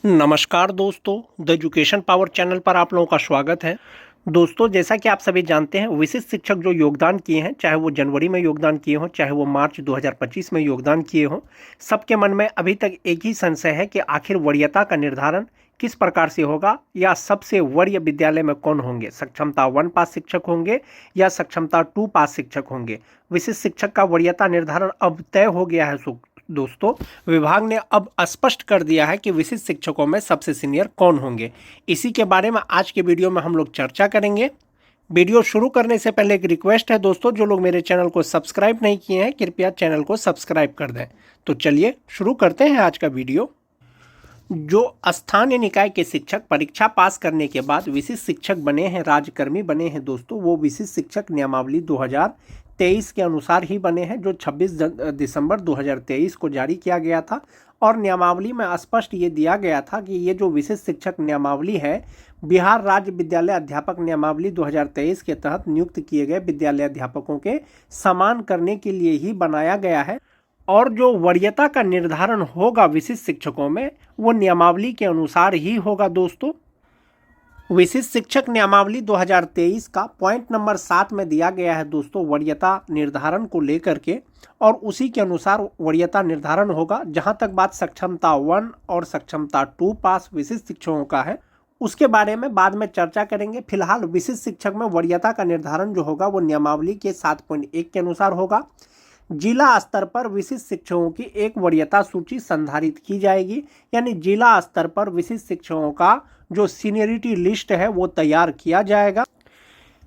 नमस्कार दोस्तों, the education power channel पर आप लोगों का स्वागत है। दोस्तों, जैसा कि आप सभी जानते हैं, विशिष्ट शिक्षक जो योगदान किए हैं, चाहे वो जनवरी में योगदान किए हों, चाहे वो मार्च 2025 में योगदान किए हों, सबके मन में अभी तक एक ही संशय है कि आखिर वरीयता का निर्धारण किस प्रकार से होगा या सबसे वरीय विद्यालय में कौन होंगे, सक्षमता 1 पास शिक्षक होंगे या सक्षमता 2 पास शिक्षक होंगे। विशिष्ट शिक्षक का वरीयता निर्धारण अब तय हो गया है। दोस्तों, विभाग ने अब स्पष्ट कर दिया है कि विशिष्ट शिक्षकों में सबसे सीनियर कौन होंगे। इसी के बारे में आज के वीडियो में हम लोग चर्चा करेंगे। वीडियो शुरू करने से पहले एक रिक्वेस्ट है दोस्तों, जो लोग मेरे चैनल को सब्सक्राइब नहीं किए हैं, कृपया चैनल को सब्सक्राइब कर दें। तो चलिए शुरू करते हैं आज का वीडियो। जो स्थानीय निकाय के शिक्षक परीक्षा पास करने के बाद विशिष्ट शिक्षक बने हैं, राज्यकर्मी बने हैं दोस्तों, वो विशिष्ट शिक्षक नियमावली 2023 के अनुसार ही बने हैं, जो 26 दिसंबर 2023 को जारी किया गया था। और नियमावली में स्पष्ट ये दिया गया था कि ये जो विशिष्ट शिक्षक नियमावली है, बिहार राज्य विद्यालय अध्यापक नियमावली 2023 के तहत नियुक्त किए गए विद्यालय अध्यापकों के समान करने के लिए ही बनाया गया है। और जो वरीयता का निर्धारण होगा विशिष्ट शिक्षकों में, वो नियमावली के अनुसार ही होगा दोस्तों। विशिष्ट शिक्षक नियमावली 2023 का पॉइंट नंबर 7 में दिया गया है दोस्तों, वरीयता निर्धारण को लेकर के, और उसी के अनुसार वरीयता निर्धारण होगा। जहां तक बात सक्षमता 1 और सक्षमता 2 पास विशिष्ट शिक्षकों का है, उसके बारे में बाद में चर्चा करेंगे। फिलहाल विशिष्ट शिक्षक में वरीयता का निर्धारण जो होगा वो नियमावली के 7.1 के अनुसार होगा। जिला स्तर पर विशिष्ट शिक्षकों की एक वरीयता सूची संधारित की जाएगी, यानी जिला स्तर पर विशिष्ट शिक्षकों का जो सीनियरिटी लिस्ट है वो तैयार किया जाएगा।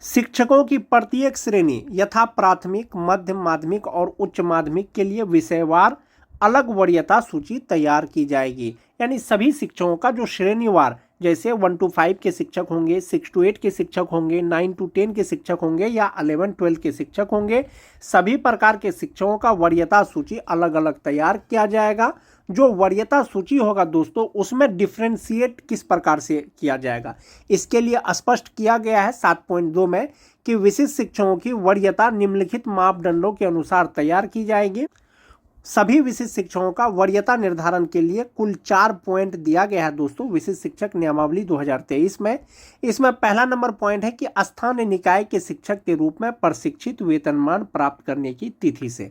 शिक्षकों की प्रत्येक श्रेणी यथा प्राथमिक, मध्य माध्यमिक और उच्च माध्यमिक के लिए विषयवार अलग वरीयता सूची तैयार की जाएगी। यानी सभी शिक्षकों का जो श्रेणीवार, जैसे 1 to 5 के शिक्षक होंगे, 6 to 8 के शिक्षक होंगे, 9 to 10 के शिक्षक होंगे या 11-12 के शिक्षक होंगे, सभी प्रकार के शिक्षकों का वरीयता सूची अलग अलग तैयार किया जाएगा। जो वरीयता सूची होगा दोस्तों, उसमें डिफ्रेंशिएट किस प्रकार से किया जाएगा, इसके लिए स्पष्ट किया गया है 7.2 में कि विशिष्ट शिक्षकों की वरीयता निम्नलिखित मापदंडों के अनुसार तैयार की जाएगी। सभी विशिष्ट शिक्षकों का वरीयता निर्धारण के लिए कुल 4 पॉइंट दिया गया है दोस्तों विशिष्ट शिक्षक नियमावली 2023 में। इसमें पहला नंबर पॉइंट है कि स्थानीय निकाय के शिक्षक के रूप में प्रशिक्षित वेतनमान प्राप्त करने की तिथि से।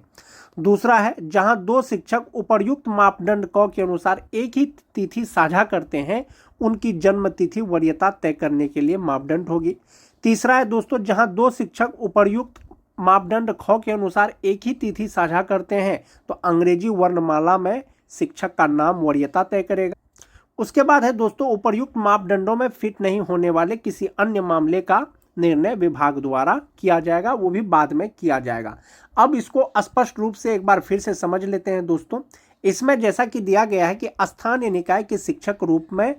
दूसरा है, जहां 2 शिक्षक उपर्युक्त मापदंड क के अनुसार एक ही तिथि साझा करते हैं, उनकी जन्म तिथि वरीयता तय करने के लिए मापदंड होगी। तीसरा है दोस्तों, जहां 2 शिक्षक उपर्युक्त मापदंड ख के अनुसार एक ही तिथि साझा करते हैं, तो अंग्रेजी वर्णमाला में शिक्षक का नाम वरीयता तय करेगा। उसके बाद है दोस्तों, उपर्युक्त मापदंडों में फिट नहीं होने वाले किसी अन्य मामले का निर्णय विभाग द्वारा किया जाएगा, वो भी बाद में किया जाएगा। अब इसको स्पष्ट रूप से एक बार फिर से समझ लेते हैं दोस्तों। इसमें जैसा कि दिया गया है कि स्थानीय निकाय के शिक्षक रूप में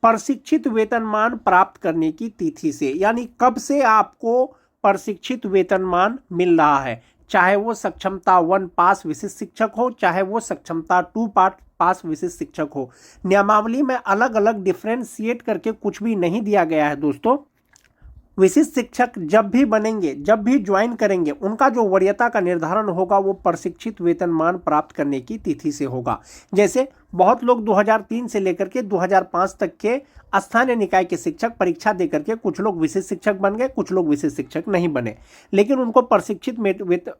प्रशिक्षित वेतनमान प्राप्त करने की तिथि से, यानी कब से आपको प्रशिक्षित वेतनमान मिल रहा है, चाहे वो सक्षमता 1 पास विशिष्ट शिक्षक हो, चाहे वो सक्षमता 2 पास विशिष्ट शिक्षक हो। नियमावली में अलग अलग डिफ्रेंशिएट करके कुछ भी नहीं दिया गया है दोस्तों। विशिष्ट शिक्षक जब भी बनेंगे, जब भी ज्वाइन करेंगे, उनका जो वरीयता का निर्धारण होगा वो प्रशिक्षित वेतनमान प्राप्त करने की तिथि से होगा। जैसे बहुत लोग 2003 से लेकर के 2005 तक के स्थानीय निकाय के शिक्षक परीक्षा दे करके कुछ लोग विशिष्ट शिक्षक बन गए, कुछ लोग विशिष्ट शिक्षक नहीं बने, लेकिन उनको प्रशिक्षित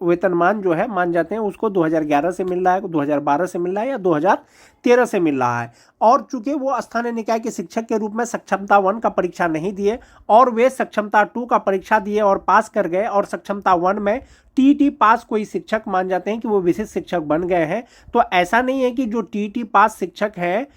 वेतनमान जो है मान जाते हैं उसको 2011 से मिल रहा है, 2012 से मिल रहा है या 2013 से मिल रहा है। और चूंकि वो स्थानीय निकाय के शिक्षक के रूप में सक्षमता 1 का परीक्षा नहीं दिए और वे सक्षमता 2 का परीक्षा दिए और पास कर गए, और सक्षमता 1 में टीईटी पास कोई शिक्षक मान जाते हैं कि वो विशिष्ट शिक्षक बन गए हैं। तो ऐसा नहीं है कि जो टीईटी पास शिक्षक है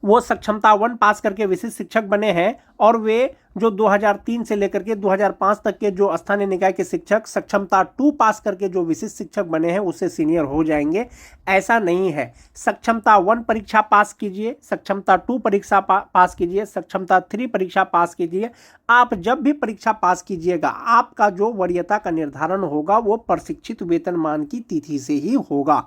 वो सक्षमता 1 पास करके विशिष्ट शिक्षक बने हैं और वे जो 2003 से लेकर के 2005 तक के जो स्थानीय निकाय के शिक्षक सक्षमता 2 पास करके जो विशिष्ट शिक्षक बने हैं उससे सीनियर हो जाएंगे। ऐसा नहीं है। सक्षमता 1 परीक्षा पास कीजिए, सक्षमता 2 परीक्षा पास कीजिए, सक्षमता 3 परीक्षा पास कीजिए। आप जब भी परीक्षा पास कीजिएगा, आपका जो वरीयता का निर्धारण होगा वो प्रशिक्षित वेतनमान की तिथि से ही होगा।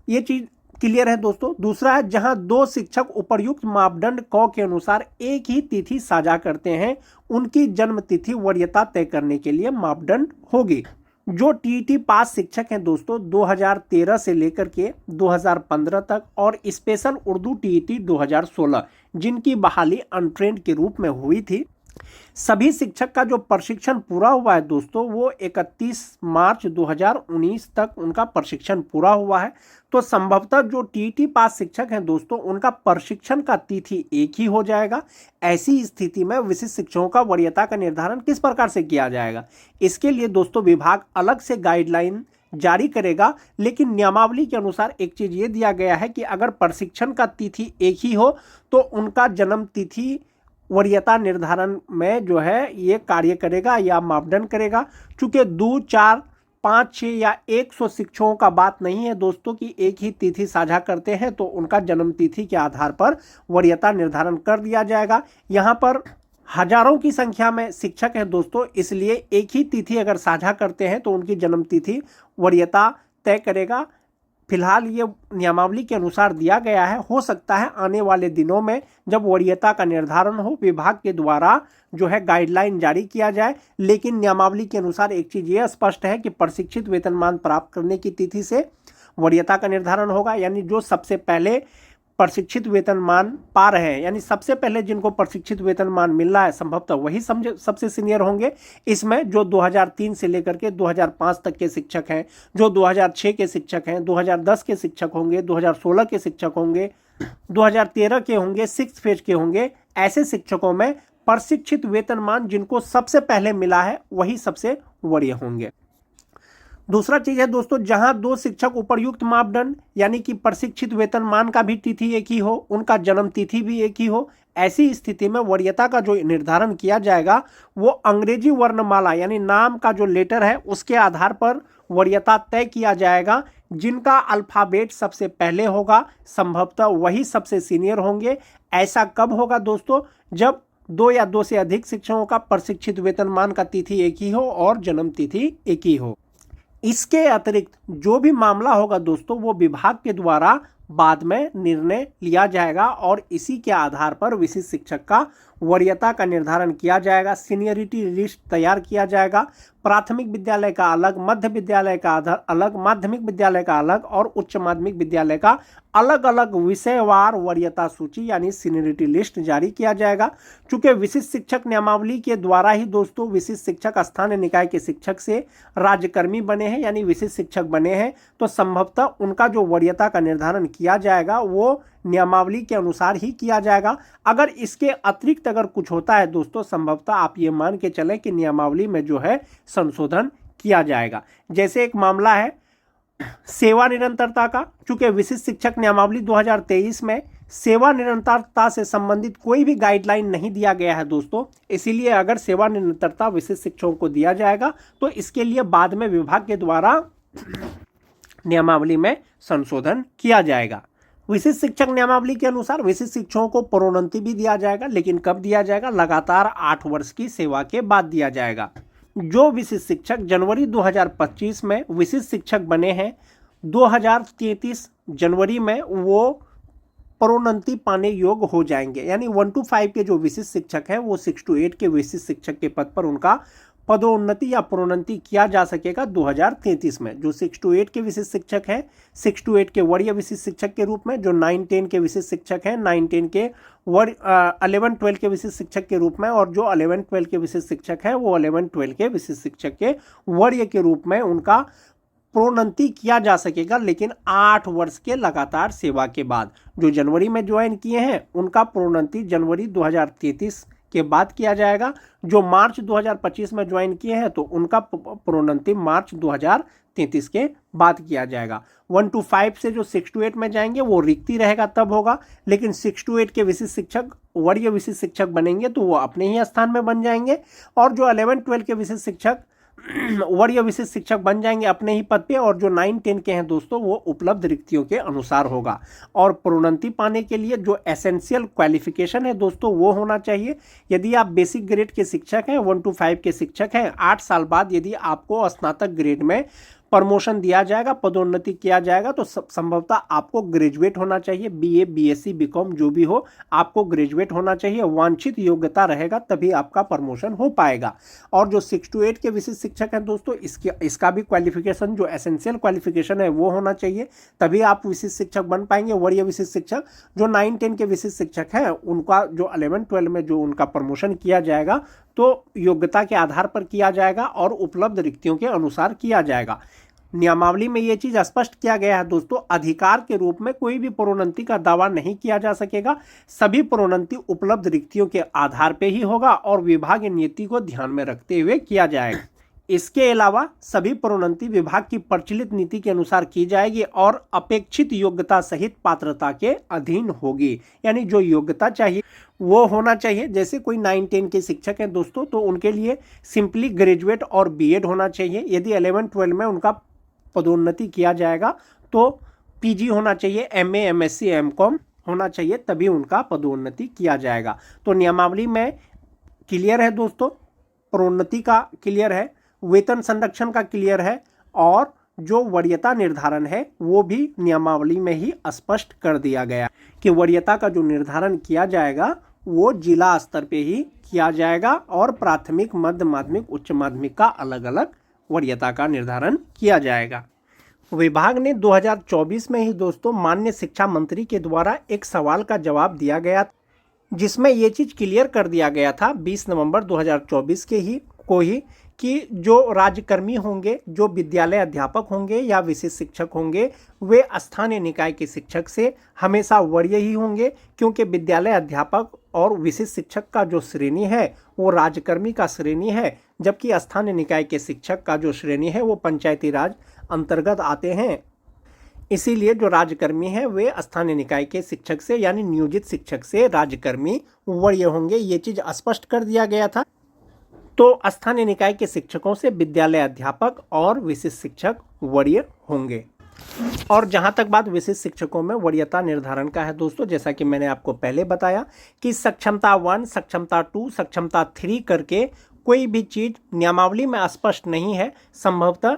ये चीज क्लियर है दोस्तों। दूसरा है, जहां 2 शिक्षक उपर्युक्त मापदंड क के अनुसार एक ही तिथि साझा करते हैं, उनकी जन्म तिथि वरीयता तय करने के लिए मापदंड होगी। जो टीईटी पास शिक्षक हैं दोस्तों 2013 से लेकर के 2015 तक, और स्पेशल उर्दू टीईटी 2016 जिनकी बहाली अनट्रेंड के रूप में हुई थी, सभी शिक्षक का जो प्रशिक्षण पूरा हुआ है दोस्तों वो 31 मार्च 2019 तक उनका प्रशिक्षण पूरा हुआ है। तो संभवतः जो टीईटी पास शिक्षक हैं दोस्तों उनका प्रशिक्षण का तिथि एक ही हो जाएगा। ऐसी स्थिति में विशिष्ट शिक्षकों का वरीयता का निर्धारण किस प्रकार से किया जाएगा, इसके लिए दोस्तों विभाग अलग से गाइडलाइन जारी करेगा। लेकिन नियमावली के अनुसार एक चीज ये दिया गया है कि अगर प्रशिक्षण का तिथि एक ही हो तो उनका जन्म तिथि वरीयता निर्धारण में जो है ये कार्य करेगा या मापदंड करेगा। चूंकि 2, 4, 5, 6 या 100 शिक्षकों का बात नहीं है दोस्तों कि एक ही तिथि साझा करते हैं तो उनका जन्म तिथि के आधार पर वरीयता निर्धारण कर दिया जाएगा। यहाँ पर हजारों की संख्या में शिक्षक हैं दोस्तों, इसलिए एक ही तिथि अगर साझा करते हैं तो उनकी जन्म तिथि वरीयता तय करेगा। फिलहाल ये नियमावली के अनुसार दिया गया है। हो सकता है आने वाले दिनों में जब वरीयता का निर्धारण हो विभाग के द्वारा जो है गाइडलाइन जारी किया जाए। लेकिन नियमावली के अनुसार एक चीज ये स्पष्ट है कि प्रशिक्षित वेतनमान प्राप्त करने की तिथि से वरीयता का निर्धारण होगा। यानी जो सबसे पहले प्रशिक्षित वेतनमान पा रहे हैं, यानी सबसे पहले जिनको प्रशिक्षित वेतनमान मिल रहा है संभवतः वही सबसे सीनियर होंगे। इसमें जो 2003 से लेकर के 2005 तक के शिक्षक हैं, जो 2006 के शिक्षक हैं, 2010 के शिक्षक होंगे, 2016 के शिक्षक होंगे, 2013 के होंगे, 6th फेज के होंगे, ऐसे शिक्षकों में प्रशिक्षित वेतनमान जिनको सबसे पहले मिला है वही सबसे वरीय होंगे। दूसरा चीज है दोस्तों, जहां 2 शिक्षक उपर्युक्त मापदंड यानी कि प्रशिक्षित वेतनमान का भी तिथि एक ही हो, उनका जन्म तिथि भी एक ही हो, ऐसी स्थिति में वरीयता का जो निर्धारण किया जाएगा वो अंग्रेजी वर्णमाला यानी नाम का जो लेटर है उसके आधार पर वरीयता तय किया जाएगा। जिनका अल्फाबेट सबसे पहले होगा संभवतः वही सबसे सीनियर होंगे। ऐसा कब होगा दोस्तों, जब 2 या 2 से अधिक शिक्षकों का प्रशिक्षित वेतनमान का तिथि एक ही हो और जन्म तिथि एक ही हो। इसके अतिरिक्त जो भी मामला होगा दोस्तों वो विभाग के द्वारा बाद में निर्णय लिया जाएगा और इसी के आधार पर विशिष्ट शिक्षक का वरीयता का निर्धारण किया जाएगा। सीनियरिटी लिस्ट तैयार किया जाएगा। प्राथमिक विद्यालय का अलग, मध्य विद्यालय का अलग, माध्यमिक विद्यालय का अलग और उच्च माध्यमिक विद्यालय का अलग अलग विषयवार वरीयता सूची यानी सीनियरिटी लिस्ट जारी किया जाएगा। चूंकि विशिष्ट शिक्षक नियमावली के द्वारा ही दोस्तों विशिष्ट शिक्षक स्थानीय निकाय के शिक्षक से राज्यकर्मी बने हैं यानी विशिष्ट शिक्षक बने हैं, तो संभवतः उनका जो वरीयता का निर्धारण किया जाएगा वो नियमावली के अनुसार ही किया जाएगा। अगर इसके अतिरिक्त अगर कुछ होता है दोस्तों संभवतः आप ये मान के चलें कि नियमावली में जो है संशोधन किया जाएगा। जैसे एक मामला है सेवा निरंतरता का। चूंकि विशिष्ट शिक्षक नियमावली 2023 में सेवा निरंतरता से संबंधित कोई भी गाइडलाइन नहीं दिया गया है दोस्तों, इसीलिए अगर सेवा निरंतरता विशिष्ट शिक्षकों को दिया जाएगा तो इसके लिए बाद में विभाग के द्वारा नियमावली में संशोधन किया जाएगा। विशिष्ट शिक्षक नियमावली के अनुसार विशिष्ट शिक्षकों को प्रोन्नति भी दिया जाएगा, लेकिन कब दिया जाएगा, लगातार 8 वर्ष की सेवा के बाद दिया जाएगा। जो विशिष्ट शिक्षक जनवरी 2025 में विशिष्ट शिक्षक बने हैं 2033 जनवरी में वो प्रोन्नति पाने योग्य हो जाएंगे। यानी 1 to 5 के जो विशिष्ट शिक्षक हैं वो 6 to 8 के विशिष्ट शिक्षक के पद पर उनका पदोन्नति या प्रोन्नति किया जा सकेगा 2033 में। जो 6 to 8 के विशिष्ट शिक्षक हैं 6 to 8 के वरीय विशिष्ट शिक्षक के रूप में, जो 9-10 के विशिष्ट शिक्षक हैं 9-10 के 11-12 के विशिष्ट शिक्षक के रूप में, और जो 11-12 के विशिष्ट शिक्षक हैं वो 11-12 के विशिष्ट शिक्षक के वरीय के रूप में उनका प्रोन्नति किया जा सकेगा, लेकिन 8 वर्ष के लगातार सेवा के बाद। जो जनवरी में ज्वाइन किए हैं उनका प्रोन्नति जनवरी 2033 के बाद किया जाएगा। जो मार्च 2025 में ज्वाइन किए हैं तो उनका प्रोन्नति मार्च 2033 के बाद किया जाएगा। 1 to 5 से जो 6 to 8 में जाएंगे वो रिक्ति रहेगा तब होगा, लेकिन 6 to 8 के विशिष्ट शिक्षक वरीय विशिष्ट शिक्षक बनेंगे तो वो अपने ही स्थान में बन जाएंगे, और जो 11-12 के विशिष्ट शिक्षक वरीय विशिष्ट शिक्षक बन जाएंगे अपने ही पद पे, और जो 9-10 के हैं दोस्तों वो उपलब्ध रिक्तियों के अनुसार होगा। और प्रोन्नति पाने के लिए जो एसेंशियल क्वालिफिकेशन है दोस्तों वो होना चाहिए। यदि आप बेसिक ग्रेड के शिक्षक हैं, 1 to 5 के शिक्षक हैं, 8 साल बाद यदि आपको स्नातक ग्रेड में प्रमोशन दिया जाएगा, पदोन्नति किया जाएगा, तो संभवतः आपको ग्रेजुएट होना चाहिए। बीए, बीएससी, बीकॉम जो भी हो, आपको ग्रेजुएट होना चाहिए। वांछित योग्यता रहेगा तभी आपका प्रमोशन हो पाएगा। और जो 6 to 8 के विशिष्ट शिक्षक हैं दोस्तों, इसका भी क्वालिफिकेशन जो एसेंशियल क्वालिफिकेशन है वो होना चाहिए, तभी आप विशिष्ट शिक्षक बन पाएंगे। वरीय विशिष्ट शिक्षक जो 9-10 के विशिष्ट शिक्षक हैं, उनका जो 11-12 में जो उनका प्रमोशन किया जाएगा तो योग्यता के आधार पर किया जाएगा और उपलब्ध रिक्तियों के अनुसार किया जाएगा। नियमावली में यह चीज स्पष्ट किया गया है दोस्तों, अधिकार के रूप में कोई भी प्रोन्नति का दावा नहीं किया जा सकेगा। सभी प्रोन्नति उपलब्ध रिक्तियों के आधार पर ही होगा और विभागीय नीति को ध्यान में रखते हुए किया जाएगा। इसके अलावा सभी प्रोन्नति विभाग की प्रचलित नीति के अनुसार की जाएगी और अपेक्षित योग्यता सहित पात्रता के अधीन होगी। यानी जो योग्यता चाहिए वो होना चाहिए। जैसे कोई 9-10 के शिक्षक हैं दोस्तों, तो उनके लिए सिंपली ग्रेजुएट और बीएड होना चाहिए। यदि 11-12 में उनका पदोन्नति किया जाएगा तो पीजी होना चाहिए, एमए, एमएससी, एमकॉम होना चाहिए, तभी उनका पदोन्नति किया जाएगा। तो नियमावली में क्लियर है दोस्तों, प्रोन्नति का क्लियर है, वेतन संरक्षण का क्लियर है, और जो वरीयता निर्धारण है वो भी नियमावली में ही स्पष्ट कर दिया गया कि वरीयता का जो निर्धारण किया जाएगा वो जिला स्तर पे ही किया जाएगा और प्राथमिक, मध्य माध्यमिक, उच्च माध्यमिक का अलग अलग वरीयता का निर्धारण किया जाएगा। विभाग ने 2024 में ही दोस्तों माननीय शिक्षा मंत्री के द्वारा एक सवाल का जवाब दिया गया, जिसमें ये चीज़ क्लियर कर दिया गया था 20 नवंबर 2024 को ही कि जो राज्यकर्मी होंगे, जो विद्यालय अध्यापक होंगे या विशिष्ट शिक्षक होंगे, वे स्थानीय निकाय के शिक्षक से हमेशा वरीय ही होंगे, क्योंकि विद्यालय अध्यापक और विशिष्ट शिक्षक का जो श्रेणी है वो राज्यकर्मी का श्रेणी है, जबकि स्थानीय निकाय के शिक्षक का जो श्रेणी है वो पंचायती राज अंतर्गत आते हैं। इसीलिए जो राज्यकर्मी है वे स्थानीय निकाय के शिक्षक से यानी नियोजित शिक्षक से राज्यकर्मी वरीय होंगे, ये चीज़ स्पष्ट कर दिया गया था। तो स्थानीय निकाय के शिक्षकों से विद्यालय अध्यापक और विशिष्ट शिक्षक वरीय होंगे। और जहां तक बात विशिष्ट शिक्षकों में वरीयता निर्धारण का है दोस्तों, जैसा कि मैंने आपको पहले बताया कि सक्षमता 1, सक्षमता 2, सक्षमता 3 करके कोई भी चीज़ नियमावली में स्पष्ट नहीं है। संभवतः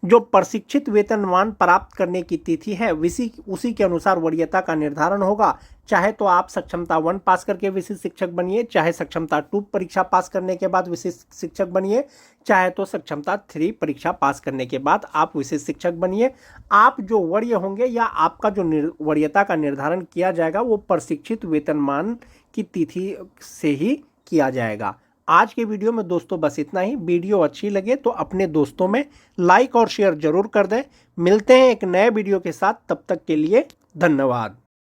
जो प्रशिक्षित वेतनमान प्राप्त करने की तिथि है उसी के अनुसार वरीयता का निर्धारण होगा। चाहे तो आप सक्षमता 1 पास करके विशिष्ट शिक्षक बनिए, चाहे सक्षमता 2 परीक्षा पास करने के बाद विशिष्ट शिक्षक बनिए, चाहे तो सक्षमता 3 परीक्षा पास करने के बाद आप विशिष्ट शिक्षक बनिए। आप जो वरीय होंगे या आपका जो वरीयता का निर्धारण किया जाएगा वो प्रशिक्षित वेतनमान की तिथि से ही किया जाएगा। आज के वीडियो में दोस्तों बस इतना ही। वीडियो अच्छी लगे तो अपने दोस्तों में लाइक और शेयर जरूर कर दें। मिलते हैं एक नए वीडियो के साथ, तब तक के लिए धन्यवाद।